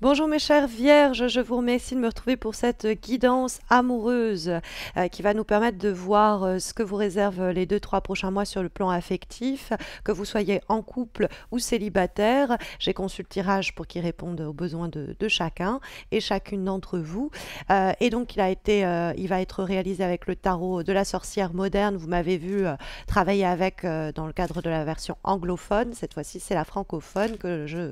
Bonjour mes chères vierges, je vous remercie de me retrouver pour cette guidance amoureuse qui va nous permettre de voir ce que vous réservent les 2-3 prochains mois sur le plan affectif, que vous soyez en couple ou célibataire. J'ai conçu le tirage pour qu'il réponde aux besoins de chacun et chacune d'entre vous. Et donc il va être réalisé avec le tarot de la sorcière moderne. Vous m'avez vu travailler avec dans le cadre de la version anglophone. Cette fois-ci, c'est la francophone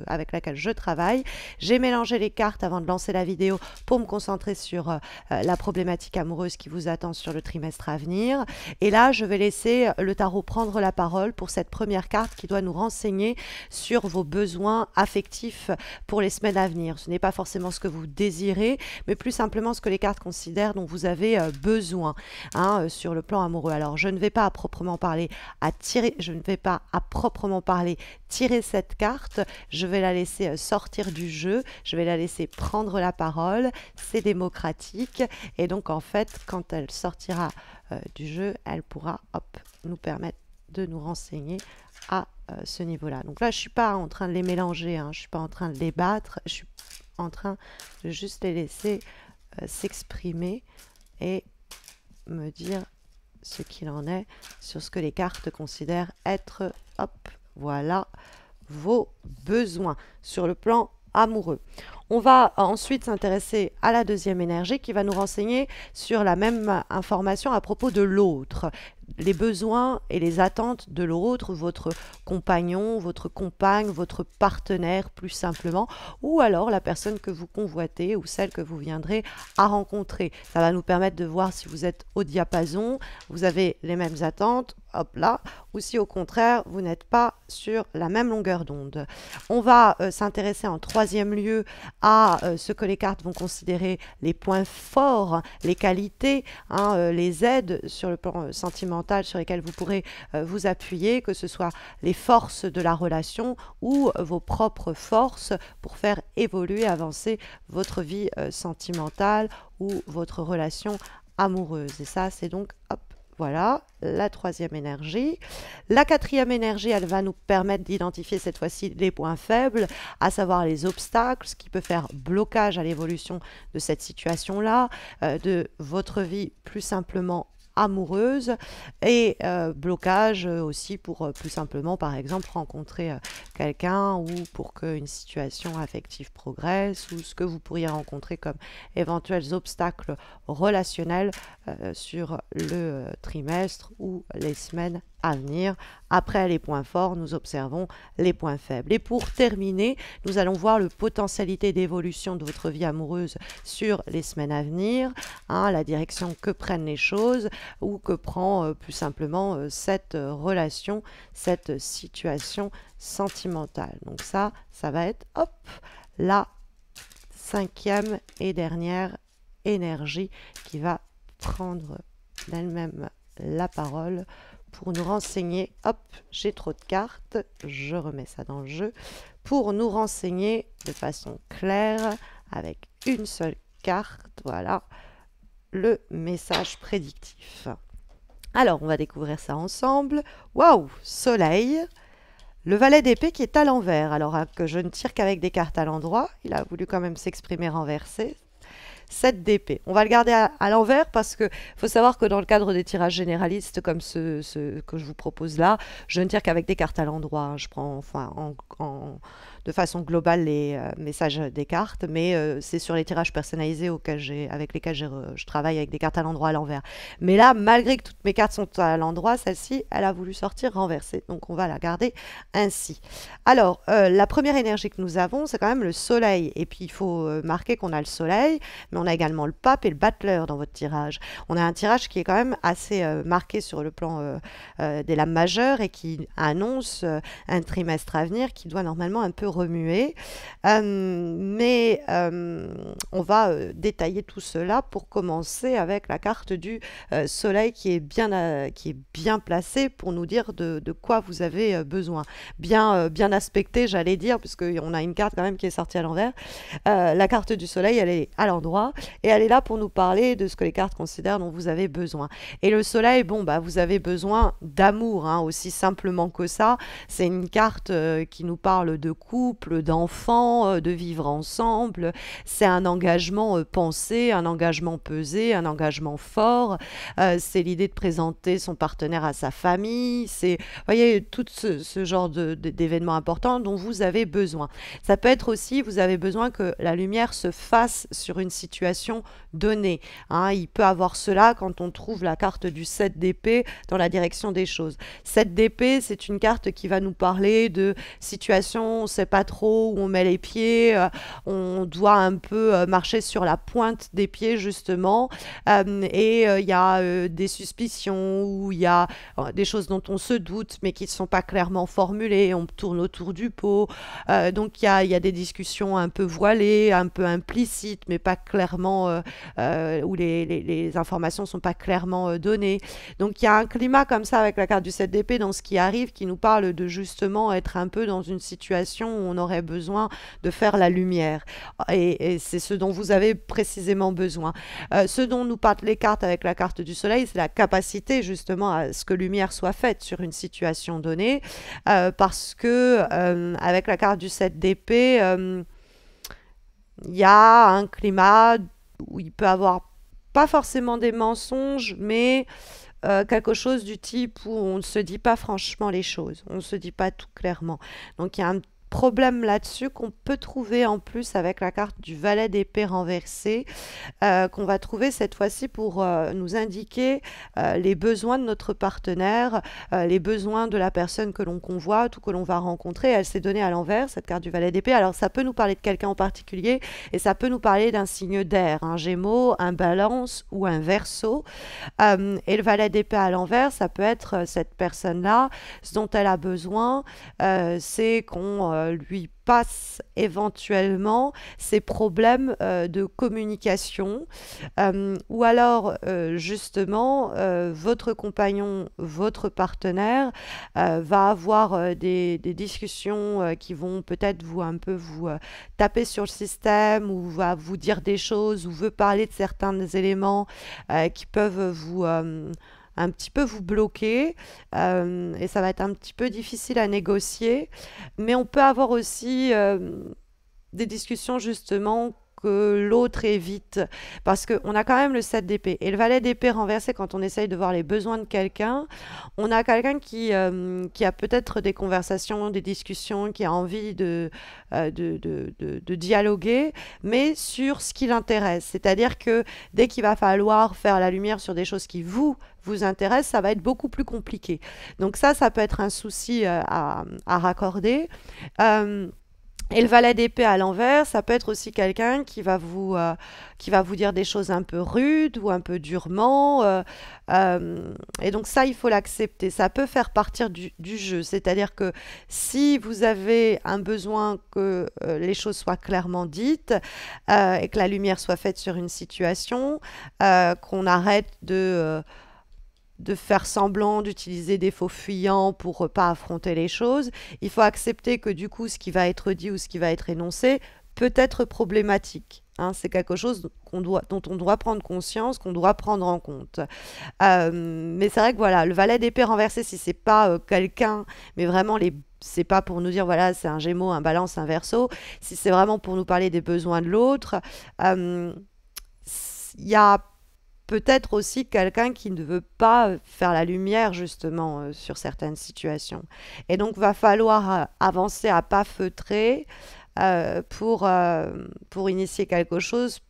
avec laquelle je travaille. J'ai mélangé les cartes avant de lancer la vidéo pour me concentrer sur la problématique amoureuse qui vous attend sur le trimestre à venir. Et là, je vais laisser le tarot prendre la parole pour cette première carte qui doit nous renseigner sur vos besoins affectifs pour les semaines à venir. Ce n'est pas forcément ce que vous désirez, mais plus simplement ce que les cartes considèrent dont vous avez besoin sur le plan amoureux. Alors, je ne vais pas à proprement parler tirer cette carte. Je vais la laisser sortir du jeu. Je vais la laisser prendre la parole, c'est démocratique et donc en fait quand elle sortira du jeu, elle pourra nous permettre de nous renseigner à ce niveau-là. Donc là je suis pas en train de les mélanger, je suis pas en train de les battre, je suis en train de juste les laisser s'exprimer et me dire ce qu'il en est sur ce que les cartes considèrent être, voilà, vos besoins sur le plan amoureux. On va ensuite s'intéresser à la deuxième énergie qui va nous renseigner sur la même information à propos de l'autre, les besoins et les attentes de l'autre, votre compagnon, votre compagne, votre partenaire plus simplement, ou alors la personne que vous convoitez ou celle que vous viendrez à rencontrer. Ça va nous permettre de voir si vous êtes au diapason, vous avez les mêmes attentes, ou si au contraire vous n'êtes pas sur la même longueur d'onde. On va s'intéresser en troisième lieu à ce que les cartes vont considérer les points forts, les qualités, les aides sur le plan sentimental sur lesquelles vous pourrez vous appuyer, que ce soit les forces de la relation ou vos propres forces pour faire évoluer, avancer votre vie sentimentale ou votre relation amoureuse. Et ça, c'est donc, voilà, la troisième énergie. La quatrième énergie, elle va nous permettre d'identifier cette fois-ci les points faibles, à savoir les obstacles, ce qui peut faire blocage à l'évolution de cette situation-là, de votre vie plus simplement amoureuse et blocage aussi pour plus simplement par exemple rencontrer quelqu'un ou pour qu'une situation affective progresse ou ce que vous pourriez rencontrer comme éventuels obstacles relationnels sur le trimestre ou les semaines à venir. Après les points forts, nous observons les points faibles. Et pour terminer, nous allons voir le potentialité d'évolution de votre vie amoureuse sur les semaines à venir, la direction que prennent les choses ou que prend plus simplement cette relation, cette situation sentimentale. Donc ça va être la cinquième et dernière énergie qui va prendre d'elle-même la parole pour nous renseigner, j'ai trop de cartes, je remets ça dans le jeu, pour nous renseigner de façon claire, avec une seule carte, voilà, le message prédictif. Alors, on va découvrir ça ensemble. Waouh, soleil, le valet d'épée qui est à l'envers, alors que je ne tire qu'avec des cartes à l'endroit, il a voulu quand même s'exprimer renversé. 7 d'épée. On va le garder à l'envers parce que faut savoir que dans le cadre des tirages généralistes comme ce que je vous propose là, je ne tire qu'avec des cartes à l'endroit. Je prends de façon globale les messages des cartes, mais c'est sur les tirages personnalisés avec lesquels je travaille avec des cartes à l'endroit à l'envers. Mais là, malgré que toutes mes cartes sont à l'endroit, celle-ci, elle a voulu sortir renversée. Donc on va la garder ainsi. Alors, la première énergie que nous avons, c'est quand même le soleil. Et puis il faut marquer qu'on a le soleil, mais on a également le pape et le battleur dans votre tirage. On a un tirage qui est quand même assez marqué sur le plan des lames majeures et qui annonce un trimestre à venir qui doit normalement un peu remuer. Mais on va détailler tout cela pour commencer avec la carte du soleil qui est bien placée pour nous dire de quoi vous avez besoin. Bien aspectée, j'allais dire, puisqu'on a une carte quand même qui est sortie à l'envers. La carte du soleil, elle est à l'endroit. là, et elle est là pour nous parler de ce que les cartes considèrent dont vous avez besoin. Et le soleil, bon, bah, vous avez besoin d'amour, hein, aussi simplement que ça. C'est une carte qui nous parle de couple, d'enfants, de vivre ensemble. C'est un engagement pensé, un engagement pesé, un engagement fort. C'est l'idée de présenter son partenaire à sa famille. C'est, vous voyez, tout ce genre d'événements importants dont vous avez besoin. Ça peut être aussi, vous avez besoin que la lumière se fasse sur une situation donnée, hein. Il peut avoir cela quand on trouve la carte du 7 d'épée dans la direction des choses. 7 d'épée, c'est une carte qui va nous parler de situations, on ne sait pas trop où on met les pieds, on doit un peu marcher sur la pointe des pieds justement, et il y a des suspicions ou il y a des choses dont on se doute mais qui ne sont pas clairement formulées, on tourne autour du pot, donc il y a des discussions un peu voilées, un peu implicites mais pas clairement, où les informations ne sont pas clairement données. Donc il y a un climat comme ça avec la carte du 7 d'épée dans ce qui arrive qui nous parle de justement être un peu dans une situation où on aurait besoin de faire la lumière. Et c'est ce dont vous avez précisément besoin. Ce dont nous parlent les cartes avec la carte du soleil, c'est la capacité justement à ce que lumière soit faite sur une situation donnée, parce que avec la carte du 7 d'épée, il y a un climat où il peut avoir pas forcément des mensonges, mais quelque chose du type où on ne se dit pas franchement les choses, on ne se dit pas tout clairement. Donc il y a un problème là-dessus qu'on peut trouver en plus avec la carte du valet d'épée renversé, qu'on va trouver cette fois-ci pour nous indiquer les besoins de notre partenaire, les besoins de la personne que l'on convoite ou que l'on va rencontrer. Elle s'est donnée à l'envers, cette carte du valet d'épée. Alors ça peut nous parler de quelqu'un en particulier et ça peut nous parler d'un signe d'air, un Gémeaux, un Balance ou un Verseau. Et le valet d'épée à l'envers, ça peut être cette personne-là. Ce dont elle a besoin, c'est qu'on lui passe éventuellement ses problèmes de communication, ou alors justement votre compagnon, votre partenaire va avoir des discussions qui vont peut-être vous taper sur le système ou va vous dire des choses ou veut parler de certains éléments qui peuvent vous un petit peu vous bloquer, et ça va être un petit peu difficile à négocier, mais on peut avoir aussi des discussions justement que l'autre évite, parce qu'on a quand même le 7 d'épée. Et le valet d'épée renversé, quand on essaye de voir les besoins de quelqu'un, on a quelqu'un qui a peut-être des conversations, des discussions, qui a envie de dialoguer, mais sur ce qui l'intéresse. C'est-à-dire que dès qu'il va falloir faire la lumière sur des choses qui vous intéressent, ça va être beaucoup plus compliqué. Donc ça peut être un souci à raccorder. Et le valet d'épée à l'envers, ça peut être aussi quelqu'un qui va vous dire des choses un peu rudes ou un peu durement. Et donc ça, il faut l'accepter. Ça peut faire partir du jeu. C'est-à-dire que si vous avez un besoin que les choses soient clairement dites et que la lumière soit faite sur une situation, qu'on arrête de faire semblant, d'utiliser des faux fuyants pour pas affronter les choses. Il faut accepter que du coup, ce qui va être dit ou ce qui va être énoncé peut être problématique. Hein, c'est quelque chose dont on doit prendre conscience, qu'on doit prendre en compte. Mais c'est vrai que voilà, le valet d'épée renversé, si c'est pas quelqu'un, mais vraiment c'est pas pour nous dire voilà, c'est un Gémeaux, un Balance, un Verseau. Si c'est vraiment pour nous parler des besoins de l'autre, il y a peut-être aussi quelqu'un qui ne veut pas faire la lumière justement sur certaines situations. Et donc, va falloir avancer à pas feutrer pour initier quelque chose.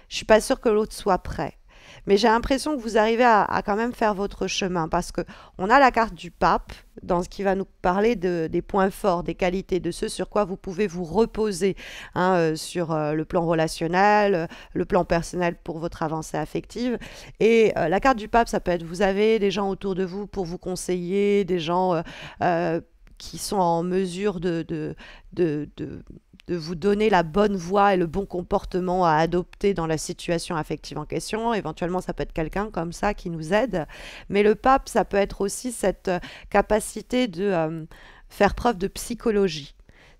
Je suis pas sûre que l'autre soit prêt. Mais j'ai l'impression que vous arrivez à quand même faire votre chemin parce que on a la carte du pape dans ce qui va nous parler des points forts, des qualités, de ce sur quoi vous pouvez vous reposer, hein, sur le plan relationnel, le plan personnel pour votre avancée affective. Et la carte du pape, ça peut être vous avez des gens autour de vous pour vous conseiller, des gens qui sont en mesure de vous donner la bonne voie et le bon comportement à adopter dans la situation affective en question. Éventuellement, ça peut être quelqu'un comme ça qui nous aide. Mais le pape, ça peut être aussi cette capacité de faire preuve de psychologie.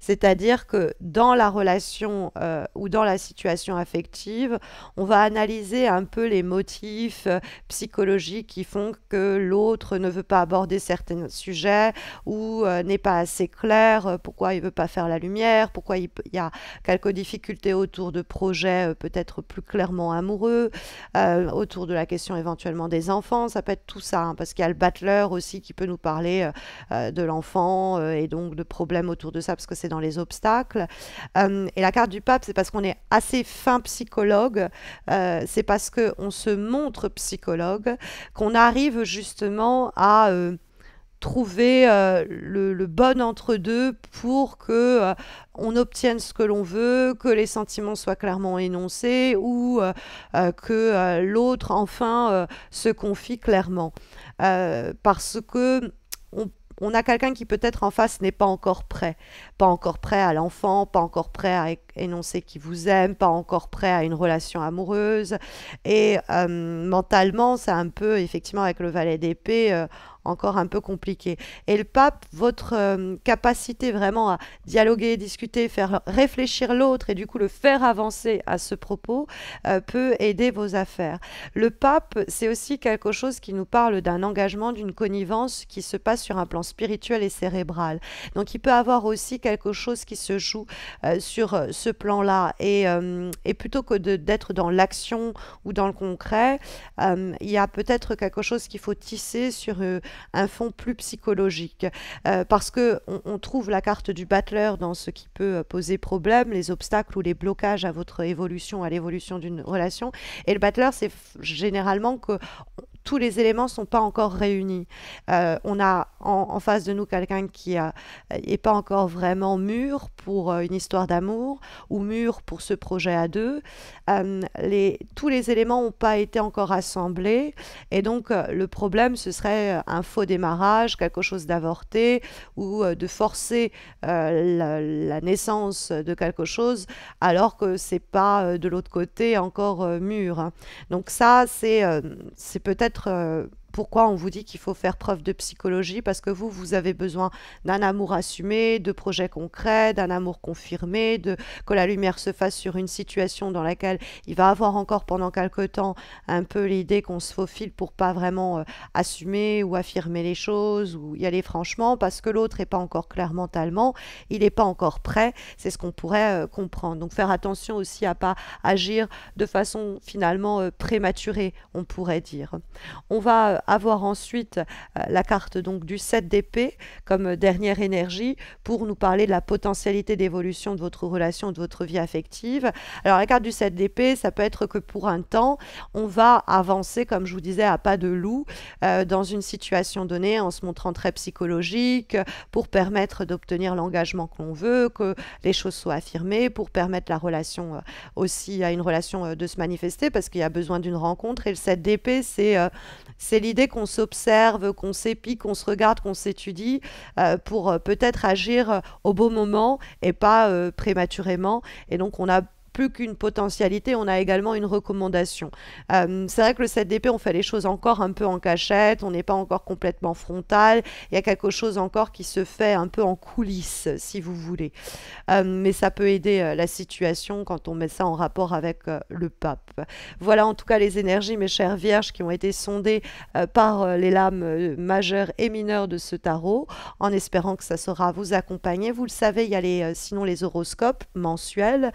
C'est-à-dire que dans la relation ou dans la situation affective, on va analyser un peu les motifs psychologiques qui font que l'autre ne veut pas aborder certains sujets ou n'est pas assez clair, pourquoi il ne veut pas faire la lumière, pourquoi il y a quelques difficultés autour de projets peut-être plus clairement amoureux, autour de la question éventuellement des enfants, ça peut être tout ça, hein, parce qu'il y a le battleur aussi qui peut nous parler de l'enfant et donc de problèmes autour de ça, parce que c'est dans les obstacles. Et la carte du pape, c'est parce qu'on est assez fin psychologue, c'est parce qu'on se montre psychologue, qu'on arrive justement à trouver le bon entre-deux pour que on obtienne ce que l'on veut, que les sentiments soient clairement énoncés ou que l'autre enfin se confie clairement. Parce que on a quelqu'un qui peut-être en face n'est pas encore prêt à l'enfant, pas encore prêt à énoncer qu'il vous aime, pas encore prêt à une relation amoureuse. Et mentalement, c'est un peu, effectivement, avec le valet d'épée, encore un peu compliqué. Et le pape, votre capacité vraiment à dialoguer, discuter, faire réfléchir l'autre et du coup le faire avancer à ce propos peut aider vos affaires. Le pape, c'est aussi quelque chose qui nous parle d'un engagement, d'une connivence qui se passe sur un plan spirituel et cérébral. Donc il peut avoir aussi quelque chose qui se joue sur ce plan-là. Et plutôt que d'être dans l'action ou dans le concret, il y a peut-être quelque chose qu'il faut tisser sur un fond plus psychologique. Parce que on trouve la carte du battleur dans ce qui peut poser problème, les obstacles ou les blocages à votre évolution, à l'évolution d'une relation. Et le battleur, c'est généralement que tous les éléments ne sont pas encore réunis. On a en face de nous quelqu'un qui n'est pas encore vraiment mûr pour une histoire d'amour ou mûr pour ce projet à deux. Tous les éléments n'ont pas été encore assemblés et donc le problème ce serait un faux démarrage, quelque chose d'avorté ou de forcer la naissance de quelque chose alors que c'est pas de l'autre côté encore mûr, hein. Donc ça c'est peut-être pourquoi on vous dit qu'il faut faire preuve de psychologie, parce que vous avez besoin d'un amour assumé, de projets concrets, d'un amour confirmé, que la lumière se fasse sur une situation dans laquelle il va avoir encore pendant quelque temps un peu l'idée qu'on se faufile pour pas vraiment assumer ou affirmer les choses ou y aller franchement, parce que l'autre n'est pas encore clair mentalement, il n'est pas encore prêt, c'est ce qu'on pourrait comprendre. Donc faire attention aussi à pas agir de façon finalement prématurée, on pourrait dire. On va avoir ensuite la carte donc du 7 d'épée comme dernière énergie pour nous parler de la potentialité d'évolution de votre relation, de votre vie affective. Alors la carte du 7 d'épée, ça peut être que pour un temps, on va avancer, comme je vous disais, à pas de loup dans une situation donnée en se montrant très psychologique pour permettre d'obtenir l'engagement que l'on veut, que les choses soient affirmées, pour permettre la relation aussi à une relation de se manifester parce qu'il y a besoin d'une rencontre. Et le 7 d'épée, c'est l'idée qu'on s'observe, qu'on s'épie, qu'on se regarde, qu'on s'étudie pour peut-être agir au bon moment et pas prématurément. Et donc, on a plus qu'une potentialité, on a également une recommandation. C'est vrai que le 7 d'épée, on fait les choses encore un peu en cachette, on n'est pas encore complètement frontal, il y a quelque chose encore qui se fait un peu en coulisses, si vous voulez. Mais ça peut aider la situation quand on met ça en rapport avec le pape. Voilà en tout cas les énergies, mes chères vierges, qui ont été sondées par les lames majeures et mineures de ce tarot, en espérant que ça saura vous accompagner. Vous le savez, il y a sinon les horoscopes mensuels,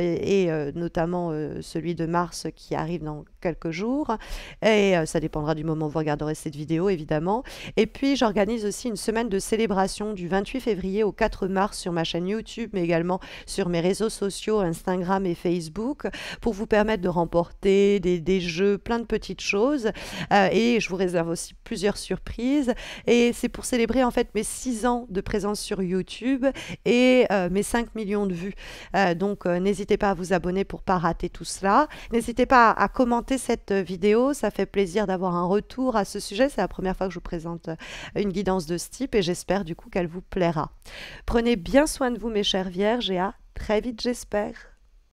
et notamment celui de Mars qui arrive dans quelques jours. Et ça dépendra du moment où vous regarderez cette vidéo, évidemment. Et puis, j'organise aussi une semaine de célébration du 28 février au 4 mars sur ma chaîne YouTube, mais également sur mes réseaux sociaux, Instagram et Facebook, pour vous permettre de remporter des jeux, plein de petites choses. Et je vous réserve aussi plusieurs surprises. Et c'est pour célébrer en fait mes 6 ans de présence sur YouTube et mes 5 millions de vues. Donc, n'hésitez pas à vous abonner pour ne pas rater tout cela. N'hésitez pas à commenter cette vidéo, ça fait plaisir d'avoir un retour à ce sujet. C'est la première fois que je vous présente une guidance de ce type et j'espère du coup qu'elle vous plaira. Prenez bien soin de vous mes chères vierges et à très vite j'espère.